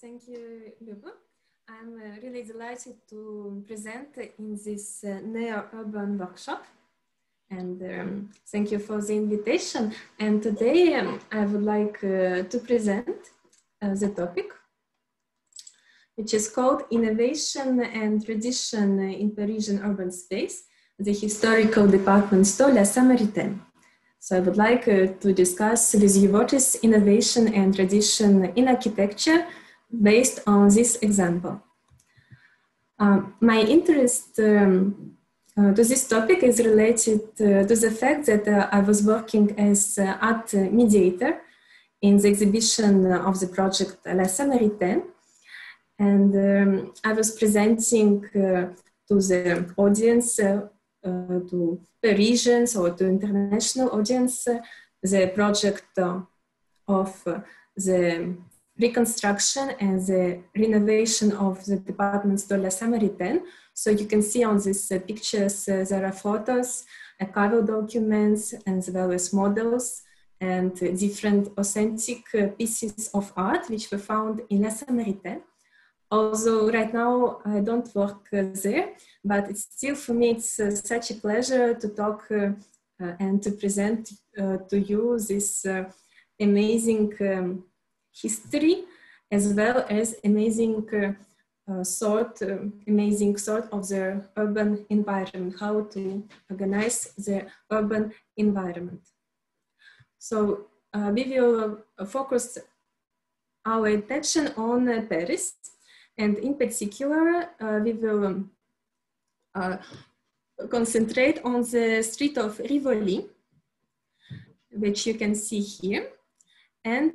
Thank you, Nouveau. I'm really delighted to present in this neo-urban workshop. And thank you for the invitation. And today I would like to present the topic, which is called Innovation and Tradition in Parisian Urban Space, the historical department store La Samaritaine. So I would like to discuss with you what is innovation and tradition in architecture based on this example. My interest to this topic is related to the fact that I was working as art mediator in the exhibition of the project La Samaritaine. And I was presenting to the audience, to Parisians or to international audience, the project of the reconstruction and the renovation of the department store La Samaritaine. So you can see on these pictures, there are photos, archival documents, as well as models and different authentic pieces of art which were found in La Samaritaine. Although right now I don't work there, but it's still for me, it's such a pleasure to talk and to present to you this amazing history, as well as amazing sort of the urban environment, how to organize the urban environment. So we will focus our attention on Paris. And in particular, we will concentrate on the street of Rivoli, which you can see here, and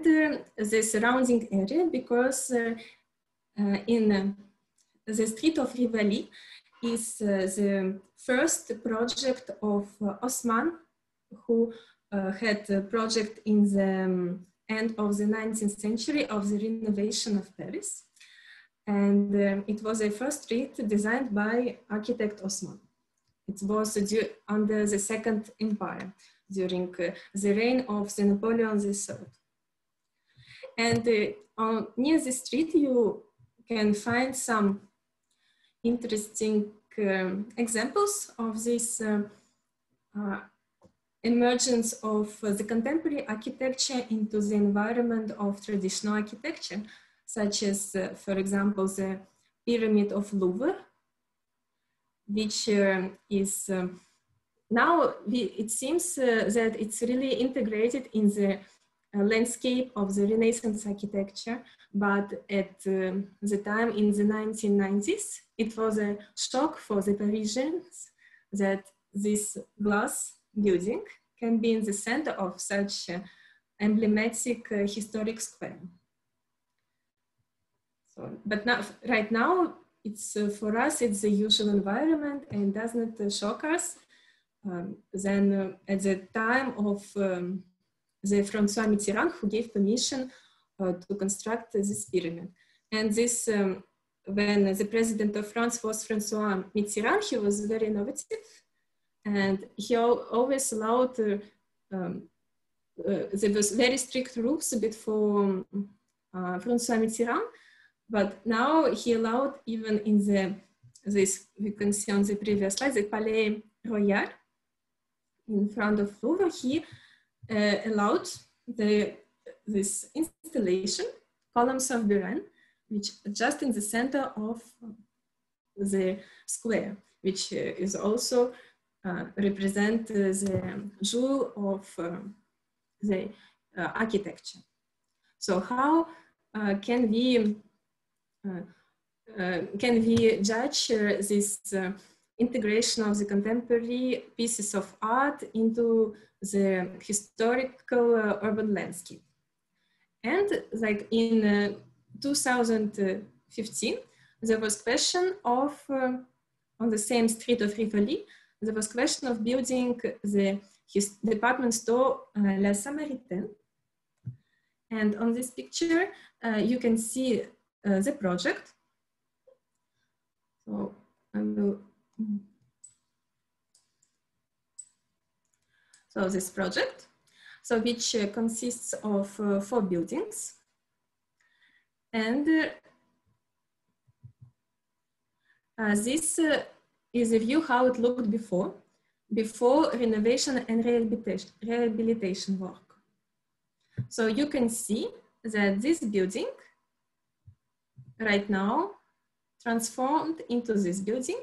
the surrounding area, because in the street of Rivoli is the first project of Haussmann, who had a project in the end of the 19th century of the renovation of Paris. And it was a first street designed by architect Haussmann. It was under the Second Empire, during the reign of the Napoleon III. And near the street, you can find some interesting examples of this emergence of the contemporary architecture into the environment of traditional architecture, such as, for example, the pyramid of Louvre, which is now, it seems that it's really integrated in the landscape of the Renaissance architecture, but at the time in the 1990s, it was a shock for the Parisians that this glass building can be in the center of such emblematic historic square. So, but now, right now, it's for us, it's the usual environment and does not shock us. Then at the time of the François Mitterrand, who gave permission to construct this pyramid. And this, when the president of France was François Mitterrand, he was very innovative, and he always allowed, there was very strict rules before François Mitterrand, but now he allowed even in this, we can see on the previous slide, the Palais Royal in front of Louvre, he allowed this installation, columns of Buren, which are just in the center of the square, which is also represent the jewel of the architecture. So how can we judge this integration of the contemporary pieces of art into the historical urban landscape? And like in 2015, there was question of, on the same street of Rivoli, there was question of building the department store La Samaritaine. And on this picture, you can see the project. So I will. So this project, so which consists of 4 buildings. And this is a view how it looked before renovation and rehabilitation work. So you can see that this building right now transformed into this building,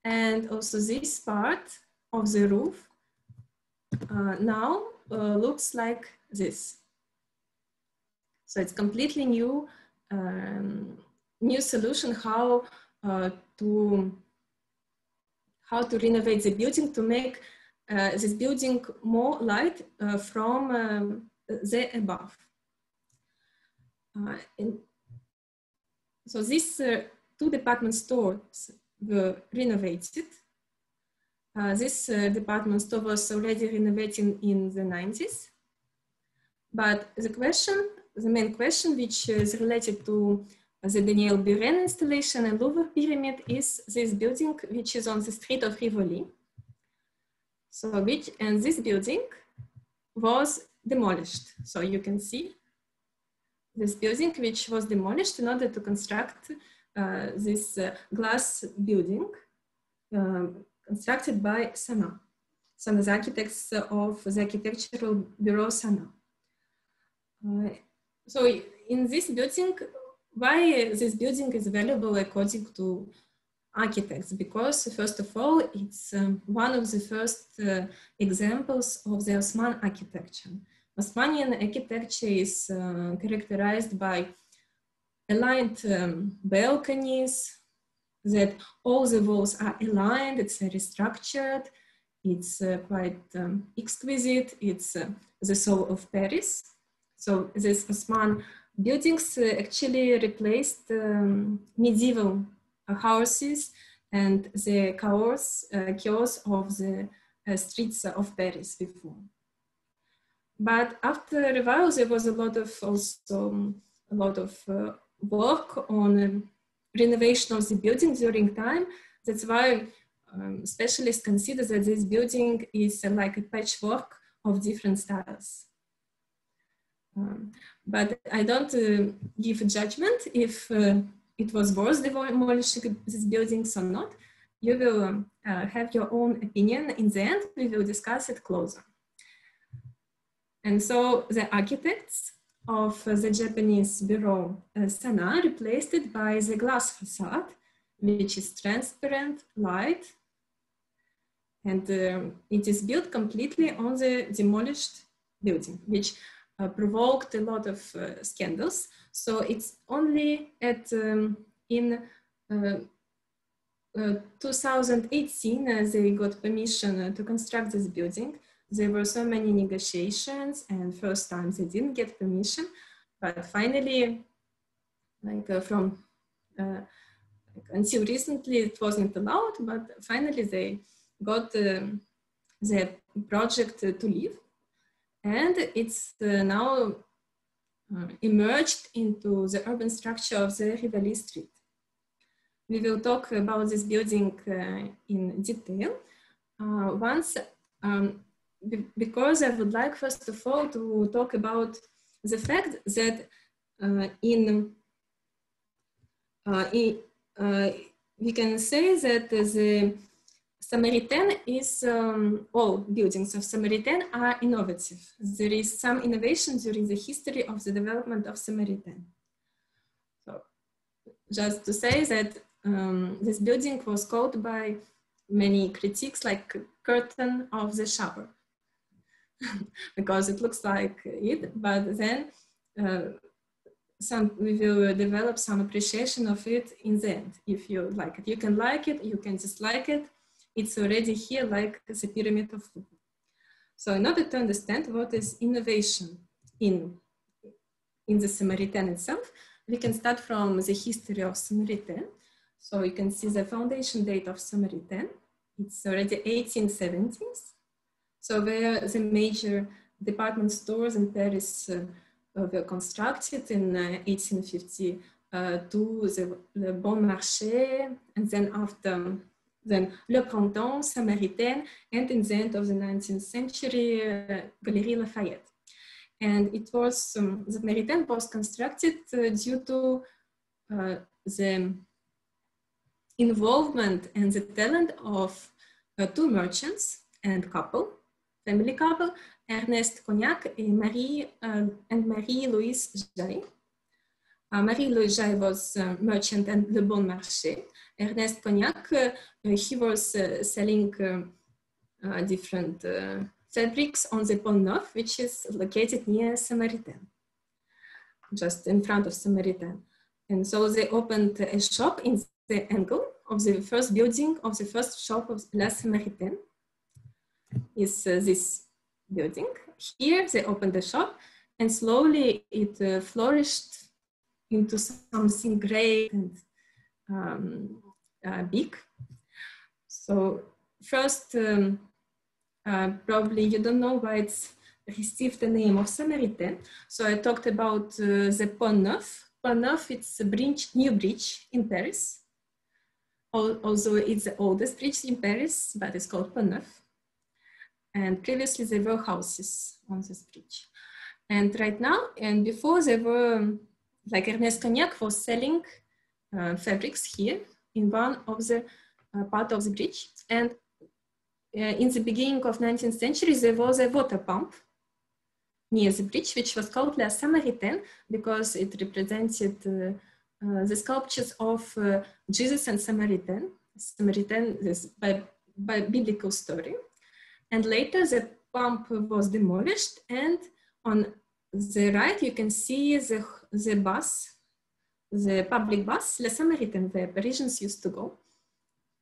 and also this part of the roof now looks like this. So it's completely new, new solution how to renovate the building to make this building more light from the above. So these two department stores were renovated. This department store was already renovated in the 90s. But the main question, which is related to the Daniel Buren installation and Louvre pyramid, is this building, which is on the street of Rivoli. So and this building was demolished. So you can see this building, which was demolished in order to construct this glass building constructed by SANAA. So the architects of the architectural bureau SANAA. So in this building, why this building is valuable according to architects? Because first of all, it's one of the first examples of the Osman architecture. Osmanian architecture is characterized by aligned balconies, that all the walls are aligned, it's very structured, it's quite exquisite, it's the soul of Paris. So these Osman buildings actually replaced medieval houses and the chaos of the streets of Paris before. But after a while, there was a lot of work on renovation of the building during time. That's why specialists consider that this building is like a patchwork of different styles. But I don't give a judgment if it was worth demolishing these buildings or not. You will have your own opinion. In the end, we will discuss it closer. And so the architects of the Japanese bureau SANAA replaced it by the glass facade, which is transparent, light, and it is built completely on the demolished building, which provoked a lot of scandals. So it's only in 2018 they got permission to construct this building. There were so many negotiations, and first time they didn't get permission, but finally, until recently it wasn't allowed, but finally they got the project to live, and it's now emerged into the urban structure of the Rivoli street. We will talk about this building in detail because I would like, first of all, to talk about the fact that we can say that the Samaritaine is, all buildings of Samaritaine are innovative. There is some innovation during the history of the development of Samaritaine. So just to say that this building was called by many critics like curtain of the shower because it looks like it, but then we will develop some appreciation of it in the end. If you like it, you can like it, you can dislike it. It's already here like the pyramid of Louvre. So in order to understand what is innovation in the Samaritaine itself, we can start from the history of Samaritaine. So you can see the foundation date of Samaritaine. It's already 1870s. So where the major department stores in Paris were constructed in 1852, the Bon Marché, and then after Le Printemps, Samaritaine, and in the end of the 19th century, Galerie Lafayette. And it was, the Samaritaine was constructed due to the involvement and the talent of two merchants and couple, family couple, Ernest Cognac and Marie-Louise Jaille. Marie-Louise Jaille was a merchant at Le Bon Marché. Ernest Cognac, he was selling different fabrics on the Pont Neuf, which is located near Samaritaine, just in front of Samaritaine. And so they opened a shop in the angle of the first building of the first shop of La Samaritaine. Is this building. Here they opened the shop, and slowly it flourished into something great and big. So first, probably you don't know why it's received the name of Samaritaine. So I talked about the Pont Neuf. Pont Neuf, it's a bridge, new bridge in Paris. Although it's the oldest bridge in Paris, but it's called Pont Neuf. And previously there were houses on this bridge. And right now, and before there were, like Ernest Cognac was selling fabrics here in one of the part of the bridge. And in the beginning of 19th century, there was a water pump near the bridge, which was called La Samaritaine because it represented the sculptures of Jesus and Samaritaine. Samaritaine is by biblical story. And later the pump was demolished, and on the right you can see the bus, the public bus, La Samaritaine, where Parisians used to go.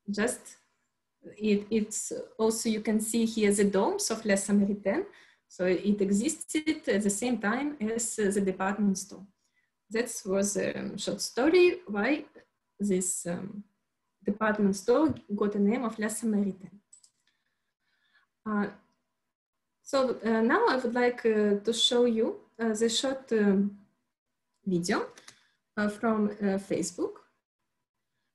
Just, it's also, you can see here the domes of La Samaritaine. So it existed at the same time as the department store. That was a short story why this department store got the name of La Samaritaine. So now I would like to show you the short video from Facebook,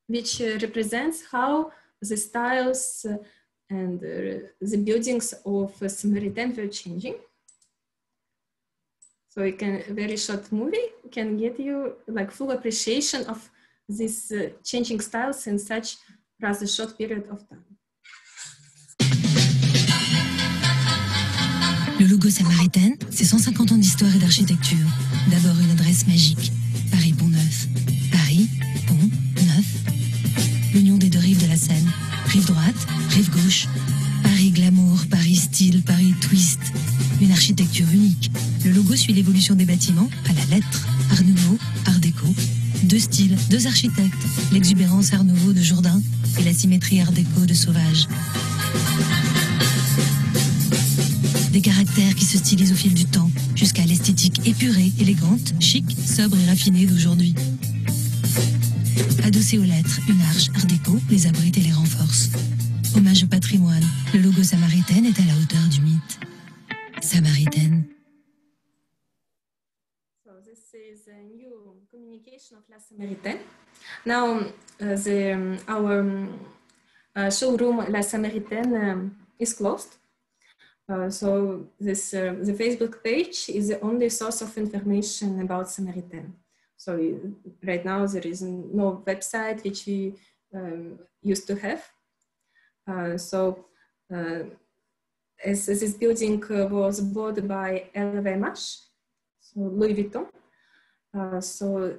which represents how the styles and the buildings of Samaritaine were changing. So you can, a very short movie can get you like full appreciation of these changing styles in such rather short period of time. Le logo Samaritaine, c'est 150 ans d'histoire et d'architecture. D'abord une adresse magique, Paris Pont-Neuf. Paris, Pont-Neuf. L'union des deux rives de la Seine, rive droite, rive gauche. Paris glamour, Paris style, Paris twist. Une architecture unique. Le logo suit l'évolution des bâtiments à la lettre. Art Nouveau, Art Déco. Deux styles, deux architectes. L'exubérance Art Nouveau de Jourdain et la symétrie Art Déco de Sauvage. Des caractères qui se stylisent au fil du temps, jusqu'à l'esthétique épurée, élégante, chic, sobre et raffinée d'aujourd'hui. Adossé aux lettres, une arche Art Déco les abrite et les renforce. Hommage au patrimoine, le logo Samaritaine est à la hauteur du mythe. Samaritaine. So this is a new communication of La Samaritaine. Now our showroom La Samaritaine is closed. So this the Facebook page is the only source of information about Samaritaine. So right now there is no website which we used to have. As this building was bought by LVMH, so Louis Vuitton, so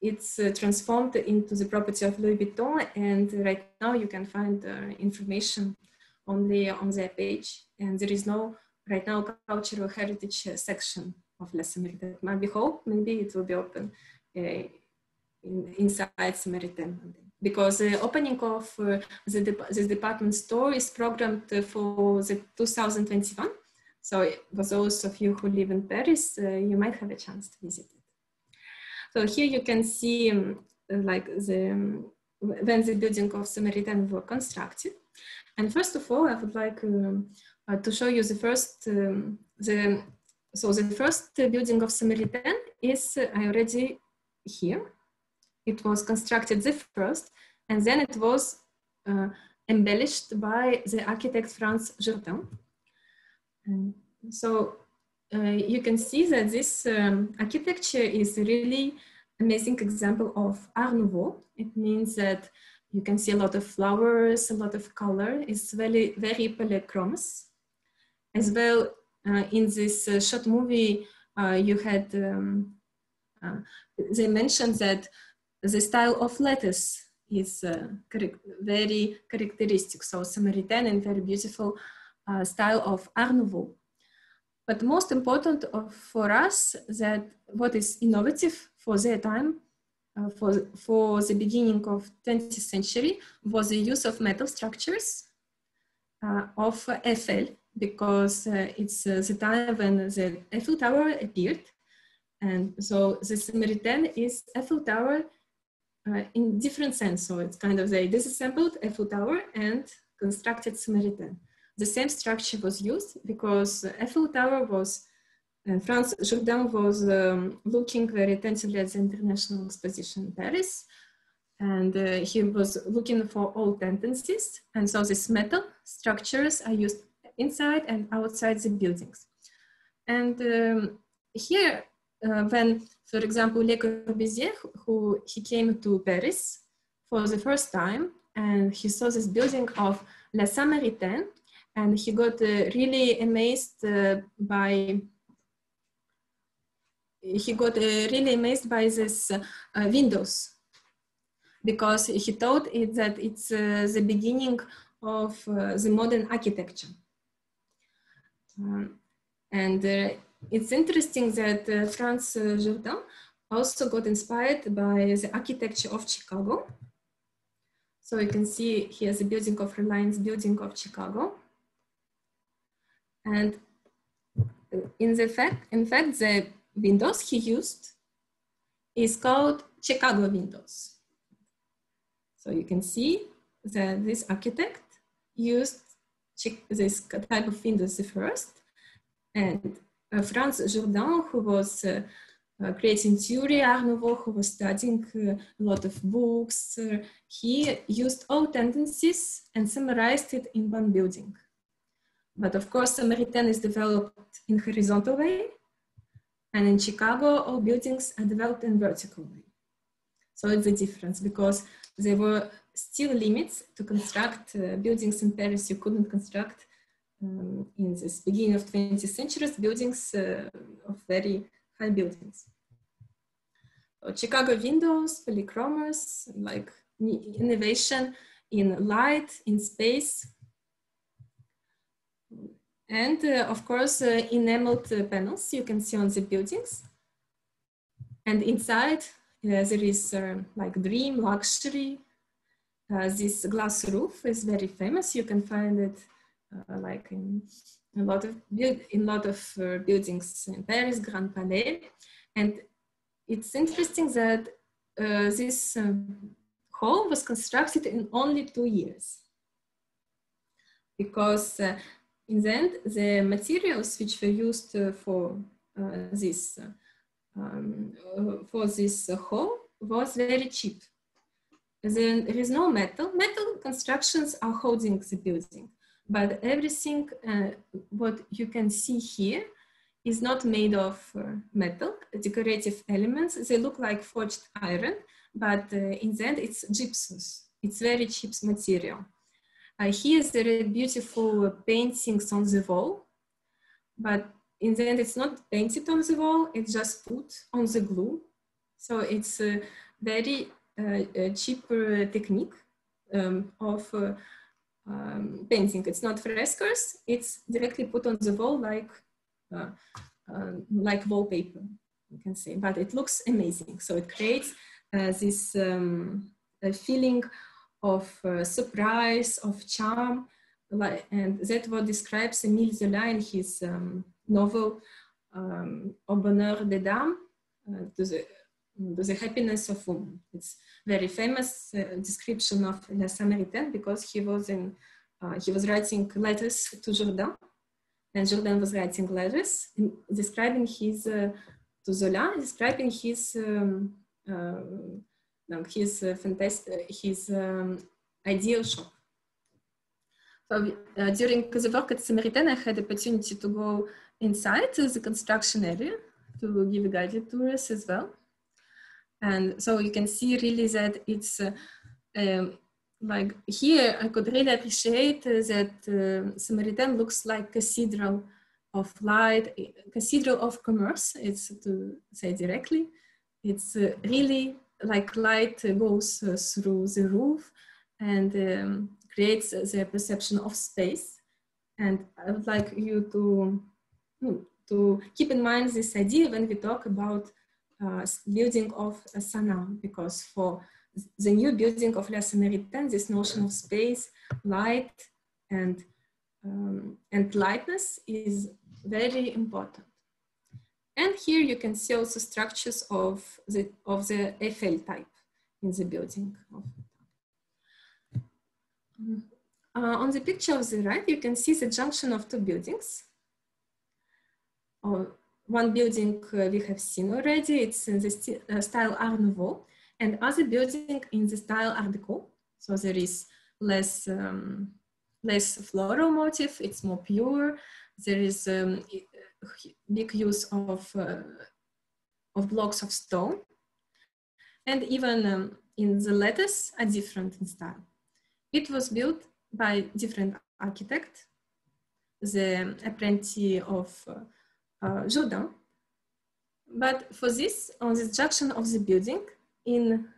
it's transformed into the property of Louis Vuitton, and right now you can find information only on their page, and there is no right now cultural heritage section of La Samaritaine. We hope maybe it will be open inside Samaritaine, because the opening of this department store is programmed for the 2021. So for those of you who live in Paris, you might have a chance to visit it. So here you can see like when the building of Samaritaine were constructed. And first of all, I would like to show you the first, the first building of Samaritaine is already here. It was constructed the first, and then it was embellished by the architect Franz Jourdain. And so you can see that this architecture is a really amazing example of Art Nouveau. It means that you can see a lot of flowers, a lot of color. It's very, very polychromous. As well, in this short movie, you had, they mentioned that the style of letters is very characteristic. So Samaritaine and very beautiful style of Art Nouveau. But most important for us, that what is innovative for their time, for the beginning of 20th century, was the use of metal structures of Eiffel, because it's the time when the Eiffel Tower appeared. And so the Samaritaine is Eiffel Tower in different sense. So it's kind of they disassembled Eiffel Tower and constructed Samaritaine. The same structure was used because Eiffel Tower was, Franz Jourdan was looking very attentively at the International Exposition in Paris. And he was looking for all tendencies. And so these metal structures are used inside and outside the buildings. And here, when, for example, Le Corbusier, he came to Paris for the first time, and he saw this building of La Samaritaine, and he got really amazed by this windows, because he thought that it's the beginning of the modern architecture. It's interesting that Franz Jourdan also got inspired by the architecture of Chicago. So you can see here the building of Reliance building of Chicago. And in fact, the windows he used is called Chicago windows. So you can see that this architect used this type of windows first. And Franz Jourdan, who was creating theory, Art Nouveau, who was studying a lot of books, he used all tendencies and summarized it in one building. But of course, Samaritaine is developed in horizontal way, and in Chicago, all buildings are developed in vertical way. So it's a difference, because there were still limits to construct buildings in Paris. You couldn't construct in this beginning of 20th century buildings of very high buildings. So Chicago windows, polychromos, like innovation in light, in space. And of course, enameled panels you can see on the buildings. And inside, there is like dream, luxury. This glass roof is very famous. You can find it like in a lot of buildings in Paris, Grand Palais. And it's interesting that this hall was constructed in only 2 years. Because in the end, the materials which were used for this hall was very cheap. Then there is no metal. Metal constructions are holding the building, but everything what you can see here is not made of metal. Decorative elements, they look like forged iron, but in the end it's gypsum. It's very cheap material. Here there are beautiful paintings on the wall, but in the end it's not painted on the wall, it's just put on the glue. So it's a very cheap technique of painting. It's not frescoes, it's directly put on the wall like wallpaper, you can say, but it looks amazing. So it creates this feeling of surprise, of charm, and that's what describes Émile Zola in his novel Au bonheur des dames, to the happiness of women. It's very famous description of La Samaritaine, because he was writing letters to Jourdan, and Jourdan was writing letters describing his to Zola, describing his ideal shop. So during the work at Samaritaine, I had the opportunity to go inside the construction area to give guided tours as well. And so you can see really that it's like here, I could really appreciate that Samaritaine looks like cathedral of light, cathedral of commerce, it's to say directly. It's really like light goes through the roof and creates the perception of space. And I would like you to keep in mind this idea when we talk about building of SANAA, because for the new building of La Samaritaine, this notion of space, light, and lightness is very important. And here you can see also structures of the Eiffel type in the building. On the picture of the right, you can see the junction of two buildings. One building we have seen already, it's in the style Art Nouveau, and other building in the style Art Deco. So there is less floral motif, it's more pure. There is big use of blocks of stone. And even in the letters are different in style. It was built by different architects, the apprentice of Jourdain. But for this, on this junction of the building, in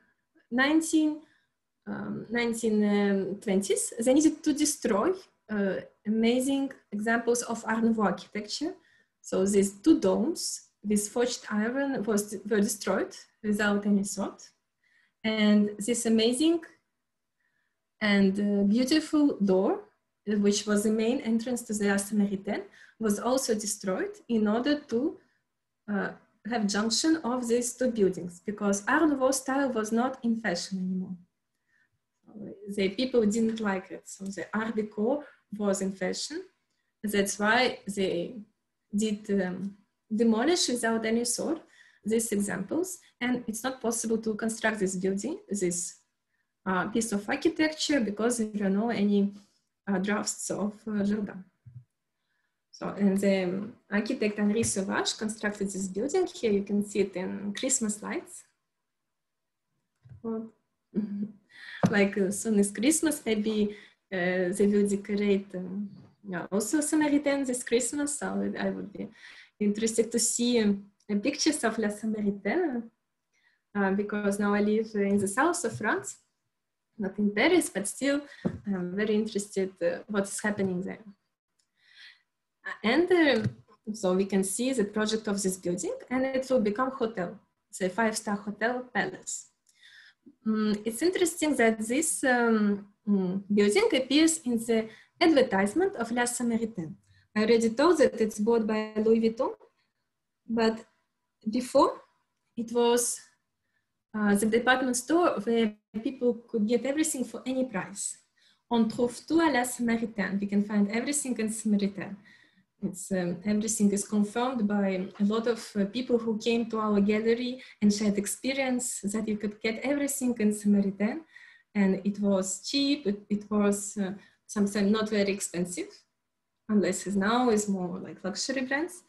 1920s, they needed to destroy amazing examples of Art Nouveau architecture. So these two domes with forged iron were destroyed without any thought. And this amazing and beautiful door, which was the main entrance to the Samaritaine, was also destroyed in order to have junction of these two buildings, because Art Nouveau style was not in fashion anymore. The people didn't like it, so the Art Deco was in fashion. That's why they did demolish without any thought these examples, and it's not possible to construct this building, this piece of architecture, because there are no any drafts of Jourdain. So, and the architect Henri Sauvage constructed this building. Here you can see it in Christmas lights. Well, like as soon as Christmas, maybe they will decorate also Samaritaine this Christmas. So I would be interested to see pictures of La Samaritaine, because now I live in the south of France, not in Paris, but still I'm very interested what's happening there. And so we can see the project of this building, and it will become hotel, it's a 5-star hotel palace. It's interesting that this building appears in the advertisement of La Samaritaine. I already told that it's bought by Louis Vuitton, but before it was the department store where people could get everything for any price. On trouve tout à la Samaritaine. We can find everything in Samaritaine. It's, everything is confirmed by a lot of people who came to our gallery and shared experience that you could get everything in Samaritaine, and it was cheap, it was sometimes not very expensive, unless it's now is more like luxury brands.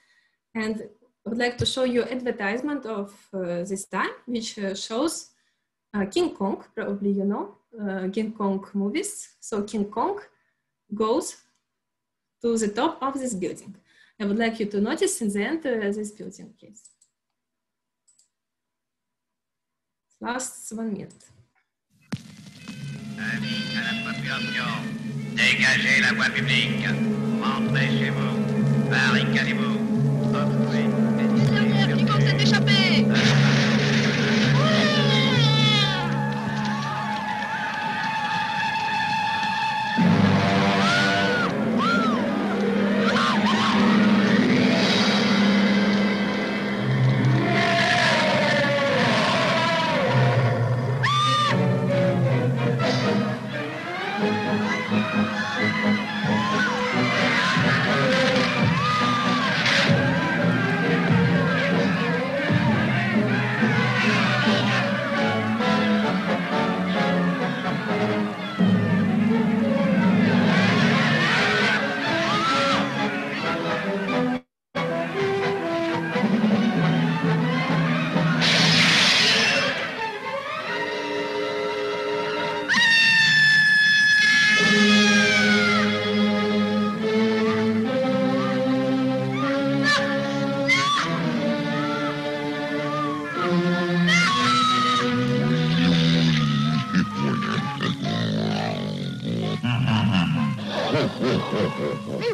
And I would like to show you advertisement of this time, which shows King Kong, probably you know, King Kong movies. So King Kong goes to the top of this building. I would like you to notice in the end this building, please. Last 1 minute. Avis à la population, dégagez la voie publique, rentrez chez vous, barricadez-vous, obstruez. Qui vont s'être échappés.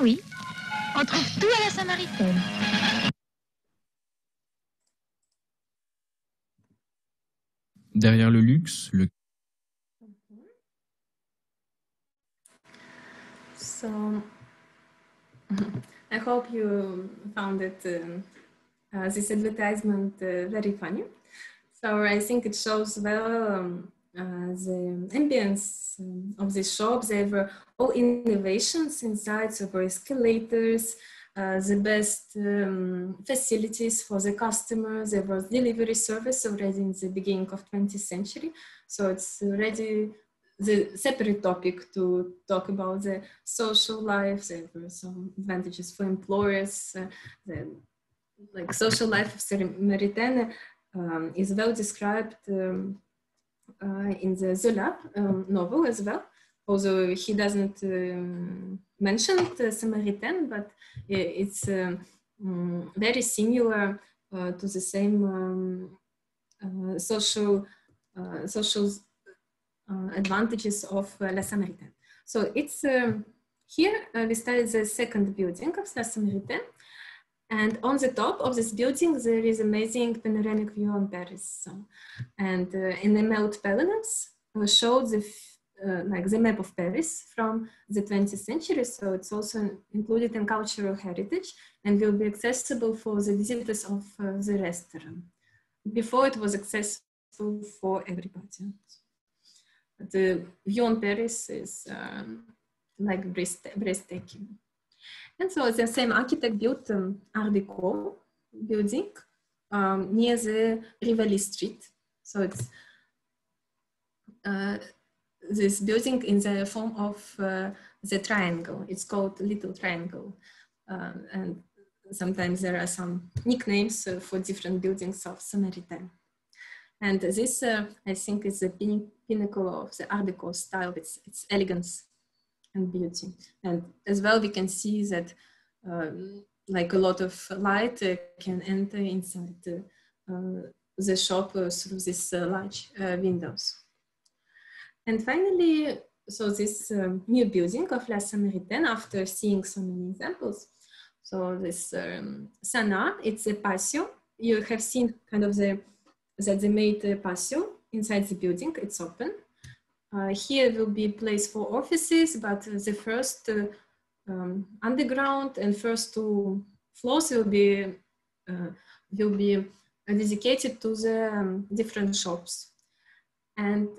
oui, on trouve tout à la Samaritaine. Derrière le luxe, le... So I hope you found it, this advertisement very funny. So I think it shows well the ambience of the shop. There were all innovations inside, so were escalators, the best facilities for the customers. There was delivery service already in the beginning of 20th century. So it's already the separate topic to talk about the social life. There were some advantages for employers. The social life of Samaritaine is well described in the Zola novel as well, although he doesn't mention Samaritaine, but it's very similar to the same social advantages of La Samaritaine. So it's here we started the second building of La Samaritaine. And on the top of this building, there is amazing panoramic view on Paris. And enameled pavilions show the map of Paris from the 20th century. So it's also included in cultural heritage and will be accessible for the visitors of the restaurant. Before it was accessible for everybody. The view on Paris is breathtaking. And so the same architect built Art Deco building near the Rivoli street. So it's this building in the form of the triangle. It's called Little Triangle. And sometimes there are some nicknames for different buildings of Samaritaine. And this, I think, is the pinnacle of the Art Deco style. It's elegance and beauty. And as well, we can see that a lot of light can enter inside the shop through these large windows. And finally, so this new building of La Samaritaine, after seeing so many examples, so this SANAA, it's a patio. You have seen kind of that they made a patio inside the building. It's open. Here will be place for offices, but the first underground and first two floors will be dedicated to the different shops. And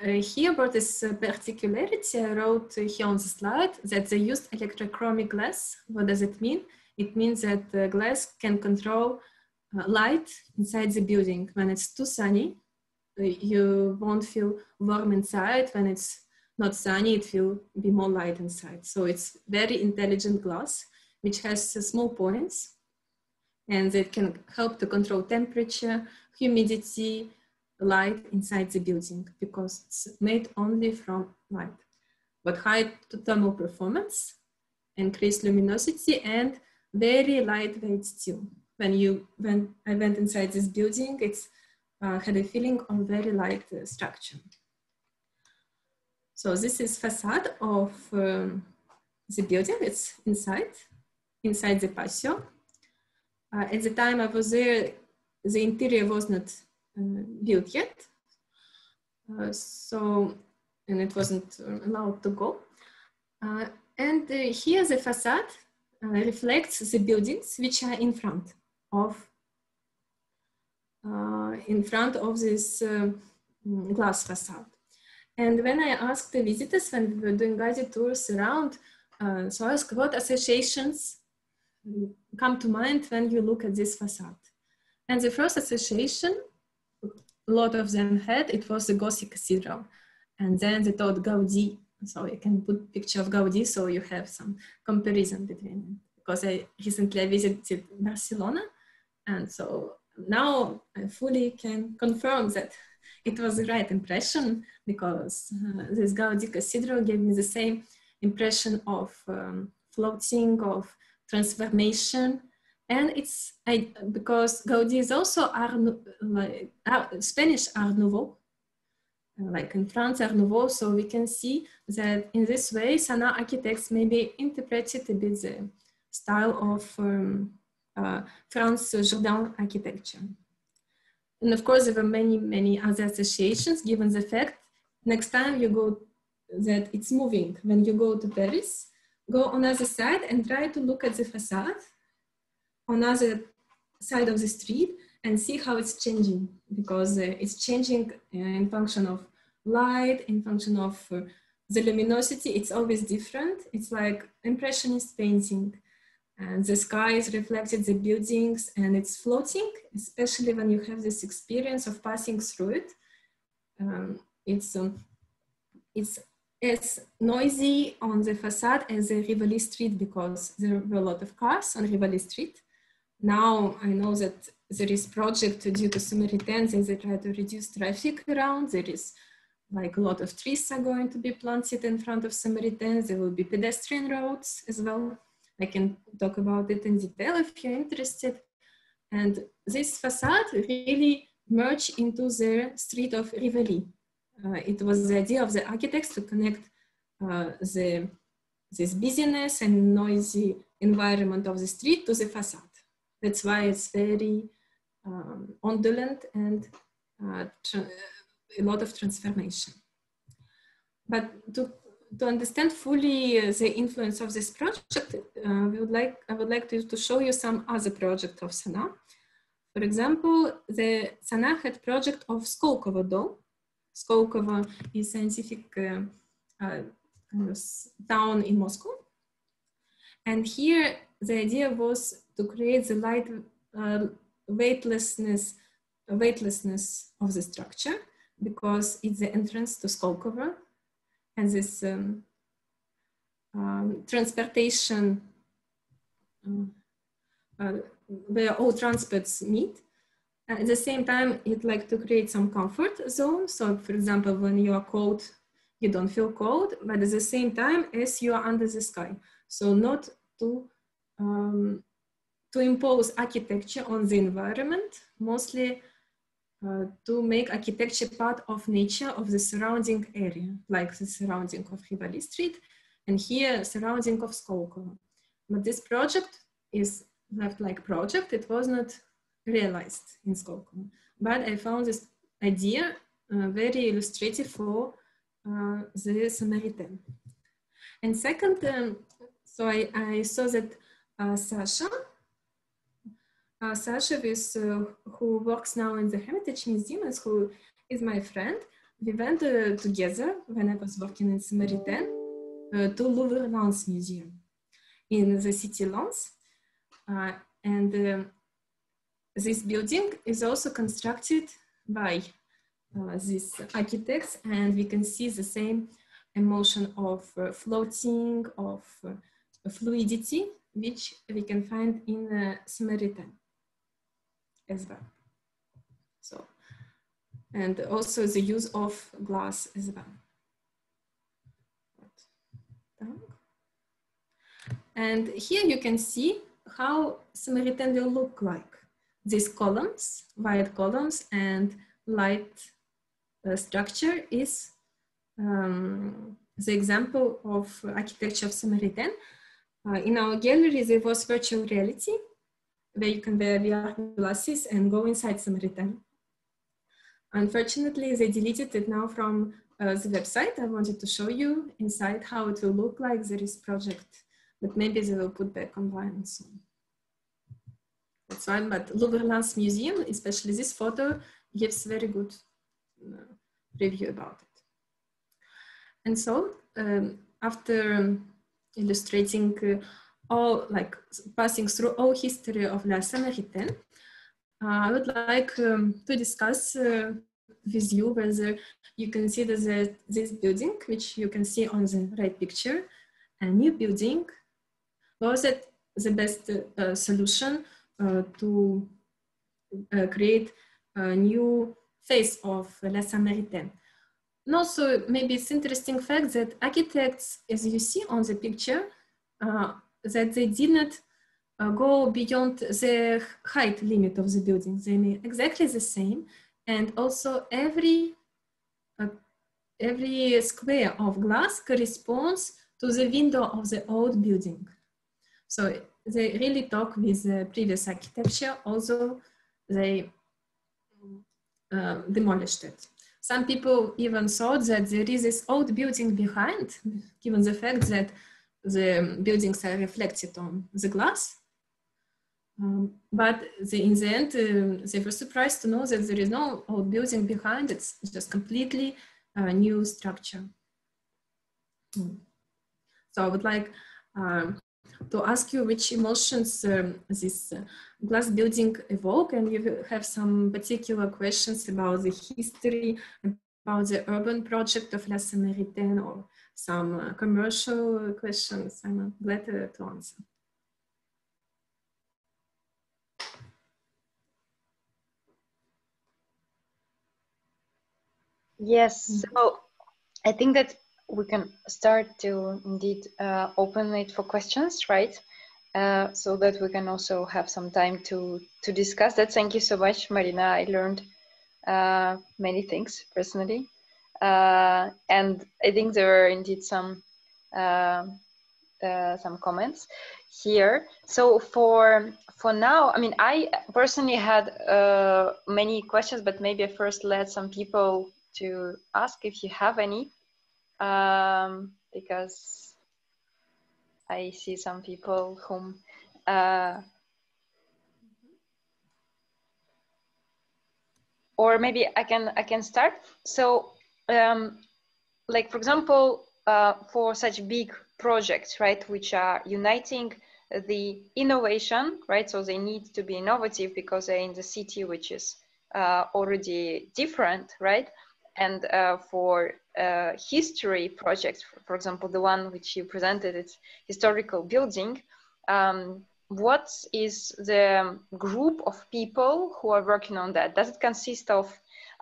here, about this particularity, I wrote here on the slide that they used electrochromic glass. What does it mean? It means that the glass can control light inside the building. When it's too sunny, you won't feel warm inside. When it's not sunny, it will be more light inside. So it's very intelligent glass, which has small points, and it can help to control temperature, humidity, light inside the building, because it's made only from light. But high thermal performance, increased luminosity, and very lightweight steel. When I went inside this building, it's had a feeling of very light structure. So this is facade of the building. It's inside the patio. At the time I was there, the interior was not built yet. And it wasn't allowed to go. And here the facade reflects the buildings which are in front of this glass facade. And when I asked the visitors, when we were doing guided tours around, so I asked what associations come to mind when you look at this facade. And the first association, a lot of them had, it was the Gothic cathedral. And then they thought Gaudi, so you can put picture of Gaudi so you have some comparison between them. Because I recently visited Barcelona, and so now I fully can confirm that it was the right impression, because this Gaudi cathedral gave me the same impression of floating, of transformation. And it's because Gaudi is also Spanish Art Nouveau. like in France, Art Nouveau. So we can see that in this way, SANAA architects maybe interpreted a bit the style of France Jourdan architecture. And of course, there were many, many other associations, given the fact, next time you go, that it's moving. When you go to Paris, go on the other side and try to look at the facade on the other side of the street and see how it's changing, because it's changing in function of light, in function of the luminosity. It's always different. It's like impressionist painting. And the sky is reflected the buildings and it's floating, especially when you have this experience of passing through it. It's as noisy on the facade as the Rivoli street, because there were a lot of cars on Rivoli street. Now I know that there is project due to Samaritaine, they try to reduce traffic around. There is like a lot of trees are going to be planted in front of Samaritaine. There will be pedestrian roads as well. I can talk about it in detail if you're interested. And this facade really merged into the street of Rivoli. It was the idea of the architects to connect this busyness and noisy environment of the street to the facade. That's why it's very ondulant and a lot of transformation. But to understand fully the influence of this project, I would like to show you some other projects of SANAA. For example, the SANAA had project of Skolkovo Dome. Skolkovo is a scientific town in Moscow. And here the idea was to create the light weightlessness of the structure, because it's the entrance to Skolkovo. And this transportation where all transports meet. At the same time, it like to create some comfort zone. So for example, when you are cold, you don't feel cold, but at the same time as you are under the sky. So not to impose architecture on the environment, mostly to make architecture part of nature of the surrounding area, like the surrounding of Rivoli Street, and here surrounding of Skolkovo. But this project is left like project. It was not realized in Skolkovo. But I found this idea very illustrative for the Samaritaine. And second, so I saw that Sasha, who works now in the Heritage Museum and who is my friend, we went together when I was working in Samaritaine to Louvre Lens Museum in the city Lens. This building is also constructed by these architects, and we can see the same emotion of floating, of fluidity, which we can find in Samaritaine as well. So, and also the use of glass as well. And here you can see how Samaritaine will look like. These columns, white columns and light structure is the example of architecture of Samaritaine. In our gallery, there was virtual reality, where you can wear VR glasses and go inside Samaritaine. Unfortunately, they deleted it now from the website. I wanted to show you inside how it will look like. There is project, but maybe they will put back online soon. That's fine, but Louvre Lens Museum, especially this photo, gives very good review about it. And so, after illustrating all, like passing through all history of La Samaritaine, I would like to discuss with you whether you consider that this building, which you can see on the right picture, a new building, was it the best solution to create a new face of La Samaritaine. And also, maybe it's interesting fact that architects, as you see on the picture, that they did not go beyond the height limit of the building. They made exactly the same. And also every every square of glass corresponds to the window of the old building. So they really talk with the previous architecture, although they demolished it. Some people even thought that there is this old building behind, given the fact that the buildings are reflected on the glass. But in the end, they were surprised to know that there is no old building behind. It's just completely new structure. So I would like to ask you which emotions this glass building evoke, and you have some particular questions about the history, about the urban project of La Samaritaine, or some commercial questions. I'm glad to answer. Yes, so I think that we can start to indeed open it for questions, right? So that we can also have some time to discuss that. Thank you so much, Marina. I learned many things personally, and I think there are indeed some comments here. So for now, I mean, I personally had many questions, but maybe I first let some people to ask if you have any, because I see some people whom or maybe I can start. So like, for example, for such big projects, right, which are uniting the innovation, right, so they need to be innovative because they're in the city which is already different, right? And for history projects, for example, the one which you presented, it's historical building. What is the group of people who are working on that? Does it consist of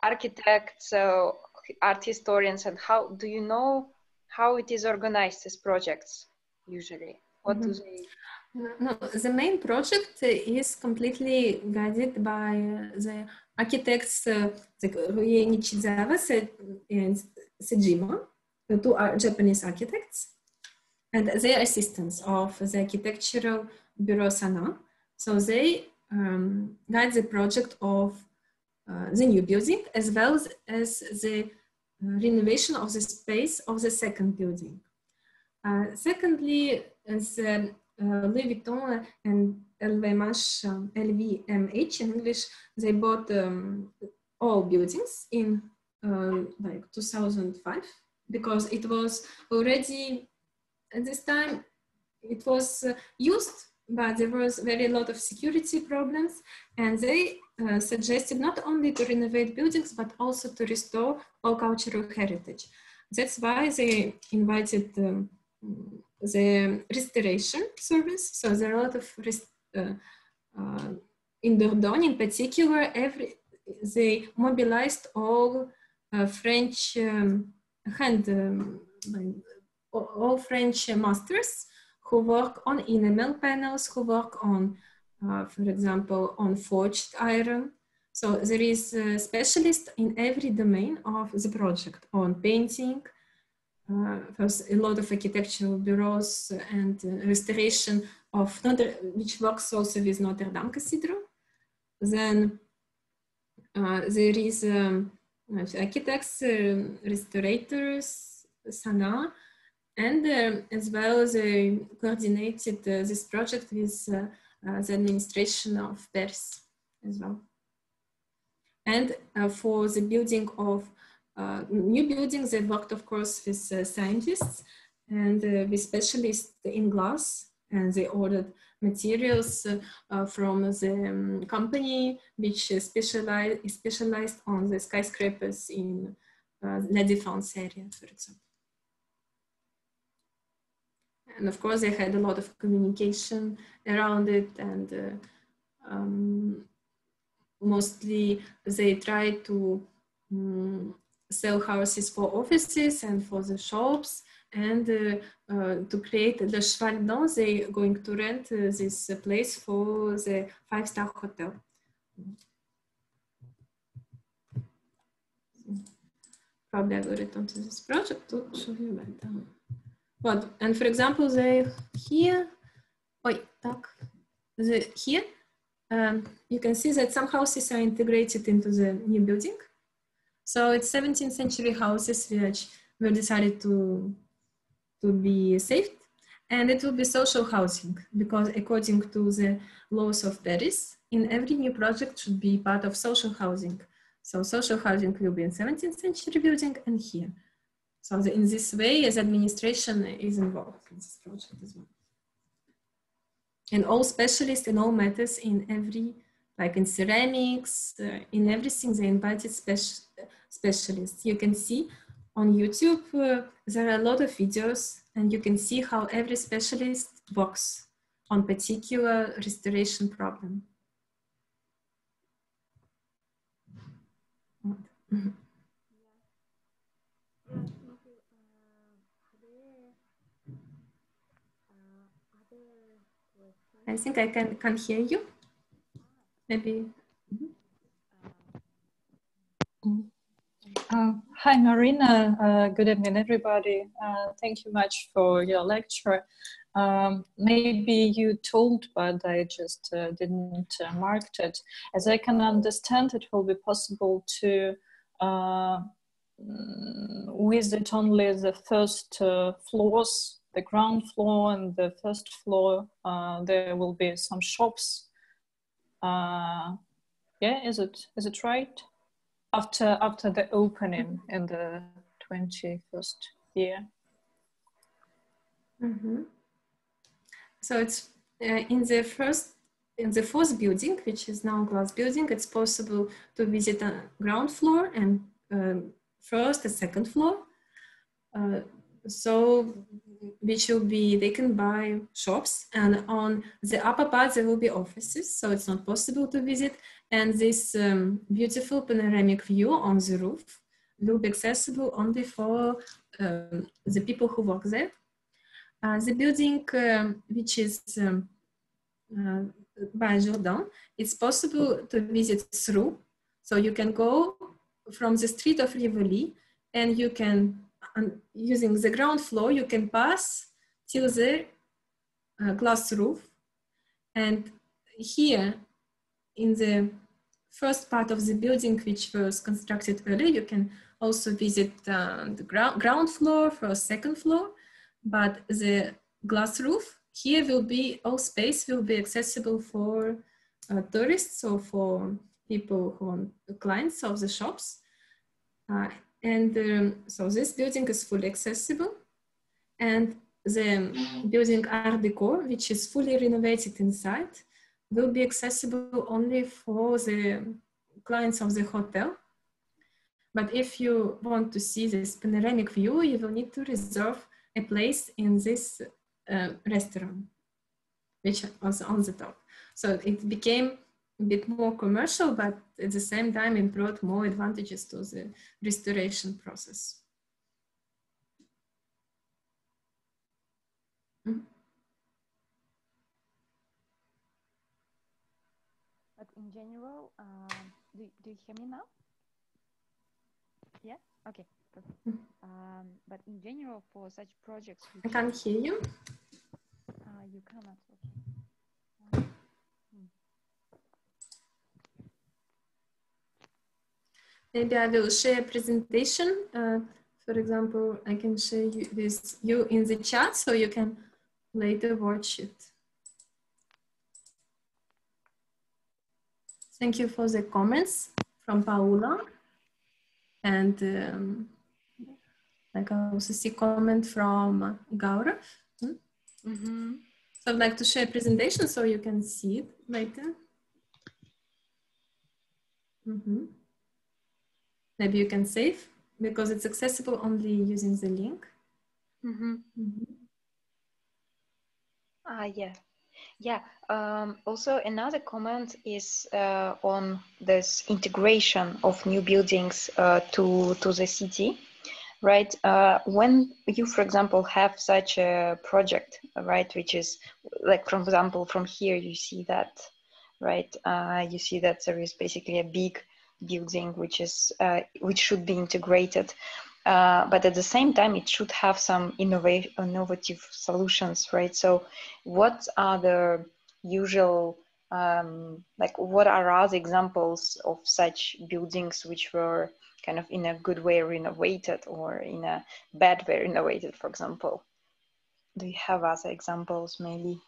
architects, art historians, and how do you know how it is organized as projects usually? What do they? No, the main project is completely guided by the architects, Nichizawa and Sejima, the two Japanese architects, and their assistants of the architectural bureau SANAA. So they guide the project of the new building as well as the renovation of the space of the second building. Secondly, as Louis Vuitton and LVMH in English, they bought all buildings in like 2005, because it was already, at this time, it was used, but there was very lot of security problems, and they suggested not only to renovate buildings, but also to restore all cultural heritage. That's why they invited the restoration service. So there are a lot of, in Dordogne in particular, they mobilized all French all French masters who work on enamel panels, who work on, for example, on forged iron. So there is a specialist in every domain of the project, on painting, first a lot of architectural bureaus and restoration of which works also with Notre Dame Cathedral. Then there is architects, restorators, SANAA, and as well they coordinated this project with the administration of Paris as well. And for the building of new buildings, they worked, of course, with scientists and with specialists in glass, and they ordered materials from the company which specialized on the skyscrapers in La Défense area, for example. And of course, they had a lot of communication around it, and mostly they tried to sell houses for offices and for the shops, and to create the Cheval-Blanc, they're going to rent this place for the 5-star hotel. probably I will return to this project to show you better. But, and for example, they here, here, you can see that some houses are integrated into the new building. So it's 17th century houses which were decided to be saved, and it will be social housing because according to the laws of Paris, in every new project should be part of social housing. So social housing will be in 17th century building and here. So in this way, as administration is involved in this project as well. And all specialists in all matters in every, like in ceramics, in everything, they invited specialists. You can see on YouTube, there are a lot of videos and you can see how every specialist works on particular restoration problem. I think I can hear you. Maybe. Hi, Marina. Good evening, everybody. Thank you much for your lecture. Maybe you told, but I just didn't mark it. As I can understand, it will be possible to visit only the first floors, the ground floor and the first floor. There will be some shops. Yeah, is it right? After the opening in the 21st year. Mm-hmm. So it's in the fourth building, which is now glass building, it's possible to visit a ground floor and first and second floor. So which will be, they can buy shops, and on the upper part there will be offices, so it's not possible to visit. And this beautiful panoramic view on the roof will be accessible only for the people who work there. The building, which is by Jourdan, it's possible to visit through. So you can go from the street of Rivoli, and you can, using the ground floor, you can pass till the glass roof. And here, in the first part of the building, which was constructed earlier, you can also visit the ground floor, first, second floor. But the glass roof, here will be, all space will be accessible for tourists or for people who are clients of the shops. So this building is fully accessible. And the building Art Deco, which is fully renovated inside, will be accessible only for the clients of the hotel. But if you want to see this panoramic view, you will need to reserve a place in this restaurant, which was on the top. So it became a bit more commercial, but at the same time, it brought more advantages to the restoration process. Mm-hmm. But in general, do you hear me now? Yeah? Okay. But in general, for such projects, I can't hear you. You cannot. Okay. Maybe I will share a presentation. For example, I can share you in the chat so you can later watch it. Thank you for the comments from Paula. And like I also see comment from Gaurav. Mm-hmm. So I'd like to share a presentation so you can see it later. Mm-hmm. Maybe you can save because it's accessible only using the link. Mm-hmm. Mm-hmm. Yeah. Yeah. Also, another comment is on this integration of new buildings to the city, right? When you, for example, have such a project, right, which is like, for example, from here you see that, right? You see that there is basically a big building which should be integrated. But at the same time, it should have some innovative solutions, right? So what are the usual, what are other examples of such buildings which were kind of in a good way renovated or in a bad way renovated, for example? Do you have other examples maybe?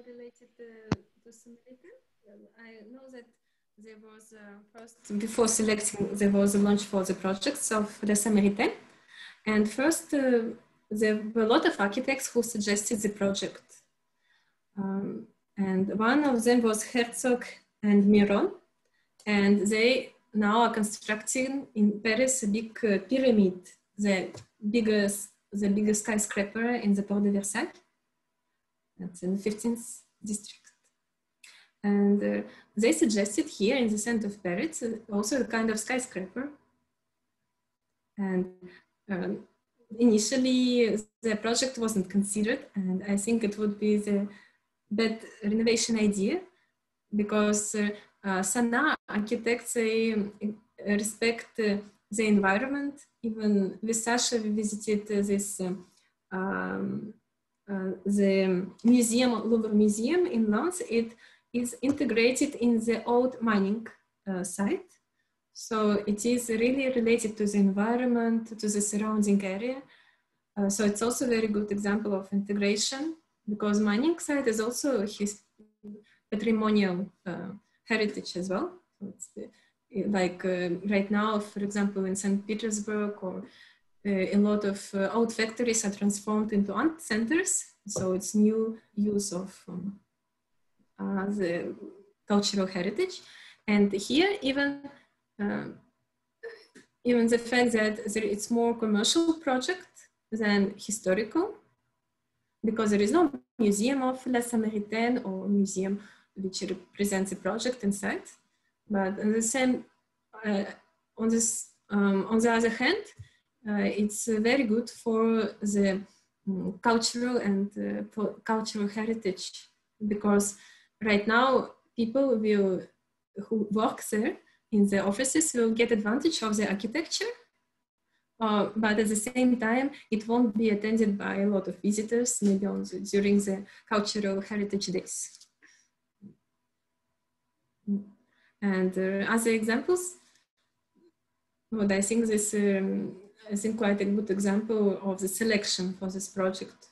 Related to Samaritaine, I know that there was first, before selecting, there was a launch for the projects of the Samaritaine. And first, there were a lot of architects who suggested the project. And one of them was Herzog and Miron. And they now are constructing in Paris a big pyramid, the biggest skyscraper in the Port de Versailles. That's in the 15th district. And they suggested here in the center of Paris also a kind of skyscraper. And initially the project wasn't considered, and I think it would be the bad renovation idea, because SANAA architects, they respect the environment. Even with Sasha, we visited this the museum, Louvre Museum in Lens. It is integrated in the old mining site. So it is really related to the environment, to the surrounding area. So it's also a very good example of integration, because mining site is also his patrimonial heritage as well. So it's like right now, for example, in Saint Petersburg, or a lot of old factories are transformed into art centers. So it's new use of the cultural heritage. And here, even the fact that it's more commercial project than historical, because there is no museum of La Samaritaine or museum which represents a project inside. But on the same, on the other hand, it's very good for the cultural and cultural heritage, because right now people who work there in the offices will get advantage of the architecture, but at the same time it won't be attended by a lot of visitors, maybe during the cultural heritage days. And other examples, what I think this I think quite a good example of the selection for this project.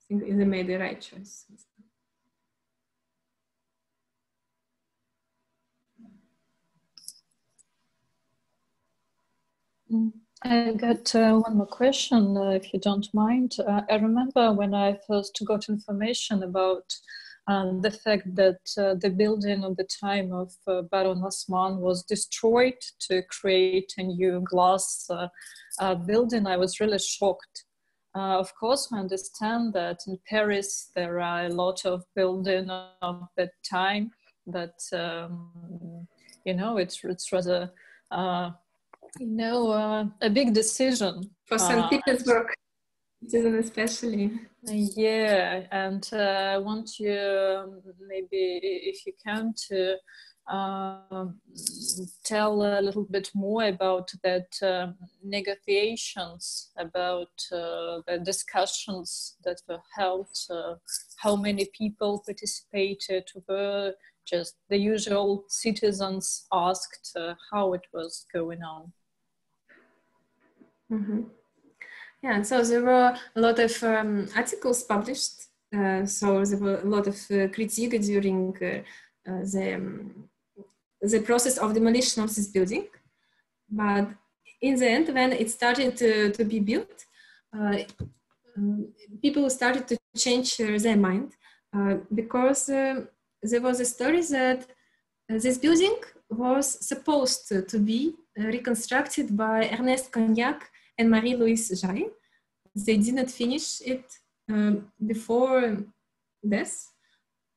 I think they made the right choice. I got one more question, if you don't mind. I remember when I first got information about the fact that the building at the time of Baron Osman was destroyed to create a new glass building. I was really shocked. Of course, I understand that in Paris there are a lot of buildings of that time, but you know, it's rather you know, a big decision for Saint Petersburg, it isn't especially. Yeah, and I want you maybe, if you can, to tell a little bit more about that negotiations, about the discussions that were held, how many people participated, were just the usual citizens asked how it was going on. Mm-hmm. Yeah, so there were a lot of articles published. So there were a lot of critique during the process of demolition of this building. But in the end, when it started to be built, people started to change their mind, because there was a story that this building was supposed to be reconstructed by Ernest Cognac and Marie-Louise Jaille. They did not finish it before death.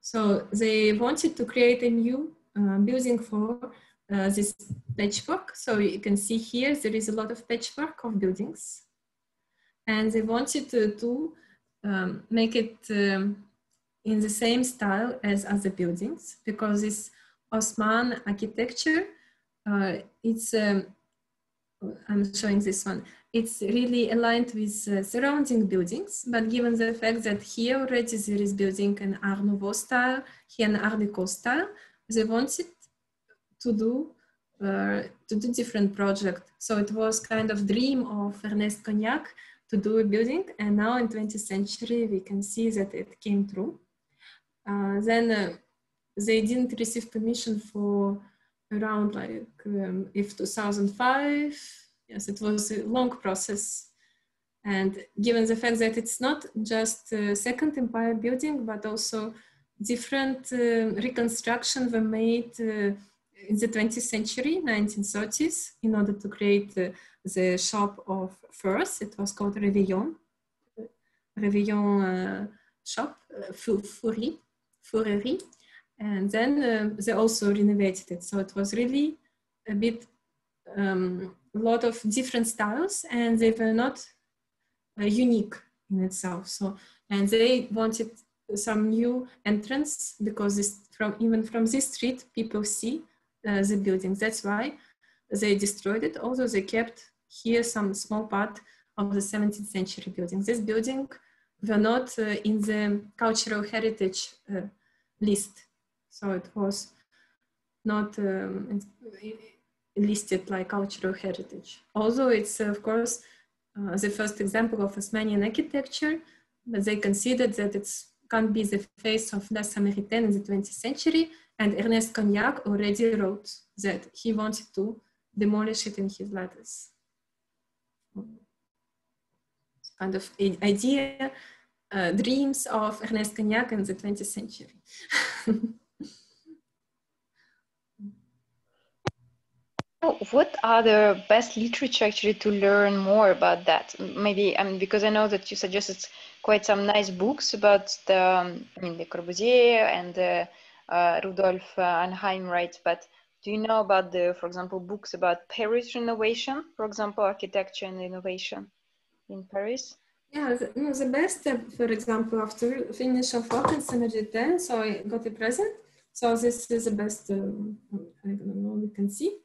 So they wanted to create a new building for this patchwork. So you can see here, there is a lot of patchwork of buildings. And they wanted to make it in the same style as other buildings, because this Osman architecture it's I'm showing this one. It's really aligned with surrounding buildings, but given the fact that here already there is building in Art Nouveau style, here in Art Deco style, they wanted to do different project. So it was kind of dream of Ernest Cognac to do a building, and now in 20th century we can see that it came true. Then they didn't receive permission for around like if 2005. Yes, it was a long process. And given the fact that it's not just a Second Empire building, but also different reconstruction were made in the 20th century, 1930s, in order to create the shop of furs. It was called Revillon shop, Fourrerie. And then they also renovated it. So it was really a bit, a lot of different styles, and they were not unique in itself. So, and they wanted some new entrance because even from this street, people see the buildings. That's why they destroyed it. Although they kept here some small part of the 17th century buildings. This building were not in the cultural heritage list. So it was not listed like cultural heritage. Although it's, of course, the first example of Osmanian architecture, but they considered that it can't be the face of La Samaritaine in the 20th century, and Ernest Cognac already wrote that he wanted to demolish it in his letters. Kind of idea, dreams of Ernest Cognac in the 20th century. What are the best literature actually to learn more about that? Maybe because I know that you suggested quite some nice books about the, Le Corbusier and Rudolf Anheim, right? But do you know about for example, books about Paris renovation, for example, architecture and innovation in Paris? Yeah, the best, for example, after finish of work in Samaritaine, so I got a present. So this is the best, I don't know, you can see.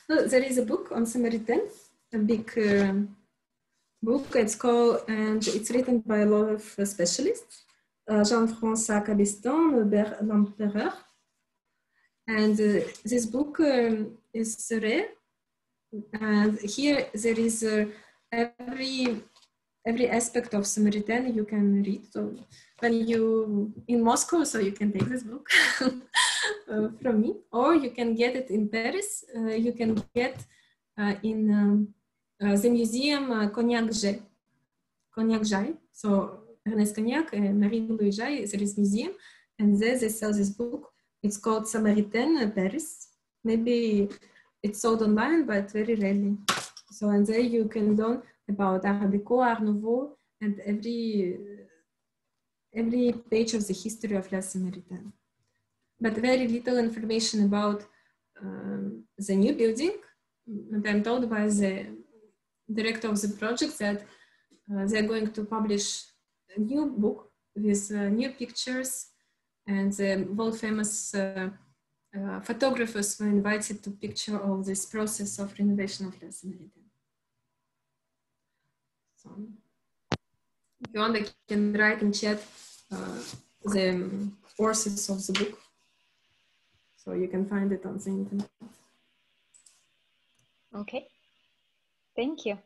There is a book on Samaritaine, a big book. It's called, and it's written by a lot of specialists, Jean-François Cabestan, Albert Lempereur. And this book is rare. And here there is every aspect of Samaritaine you can read. So when you in Moscow, so you can take this book from me, or you can get it in Paris. You can get in the museum Cognac Jai. So Ernest Cognac and Marie-Louis Jai, there is museum, and there they sell this book. It's called Samaritaine Paris. Maybe it's sold online, but very rarely. So, and there you can learn about Art Deco, Art Nouveau, and every page of the history of La Samaritaine. But very little information about the new building. And I'm told by the director of the project that they're going to publish a new book with new pictures, and the world famous photographers were invited to picture all this process of renovation of La Samaritaine. So, if you want, I can write in chat the sources of the book, so you can find it on the internet. Okay, thank you.